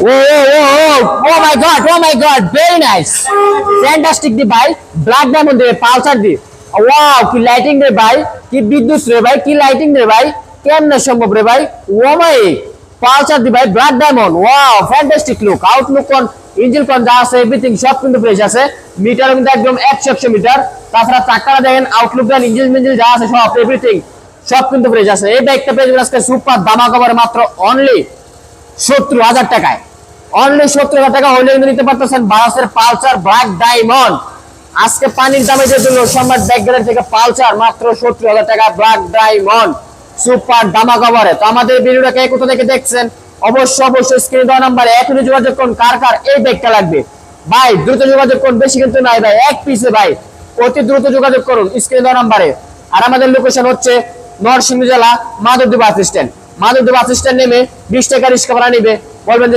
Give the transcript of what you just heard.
Oh my god, oh my god, very nice, fantastic দি ভাই, black diamond দে Pulsar দি, wow কি lighting রে ভাই, কি বিদ্যুৎ রে ভাই, কি লাইটিং রে ভাই, কেমনে সম্ভব রে ভাই, ও মাই পালসার দি ভাই, black diamond, wow fantastic look, Outlook কোন ইঞ্জিন কোন যা আছে এভরিথিং সব কিন্তু ফ্রেশ আছে, মিটারও কিন্তু একদম 100 মিটার, তাছাড়া চাকাটা দেখেন, আউটলুক দেন, ইঞ্জিন যা আছে সব এভরিথিং সব কিন্তু ফ্রেশ আছে। এই বাইকটা পেয়ে যাবেন আজকে সুপার ধামাকা করে মাত্র অনলি 70,000 টাকায়, অনলি 70,000 টাকা হলে কিন্তু নিতে পারতেছেন বাজাজের পালসার ব্ল্যাক ডায়মন্ড। আজকে পানির দামে যে জন্য সম্রাট ব্যাকগ্রাউন্ড থেকে পালসার মাত্র 70,000 টাকা ব্ল্যাক ডায়মন্ড সুপার ধামাকা করে। তো আমাদের ভিডিওটা কে কোথা থেকে দেখছেন অবশ্যই স্ক্রিনে দেওয়া নাম্বারে এখনই যোগাযোগ করুন, কার কার এই বাইকটা লাগবে ভাই দ্রুত যোগাযোগ করুন, বেশি কিন্তু নাই ভাই, এক পিসে ভাই, অতি দ্রুত যোগাযোগ করুন স্ক্রিনে দেওয়া নাম্বারে। আর আমাদের লোকেশন হচ্ছে নরসিংদী জেলা Madhabdi bus stand, Madhabdi bus stand নেমে 20 টাকা রিক্সা ভাড়া নিবে, বলবেন যে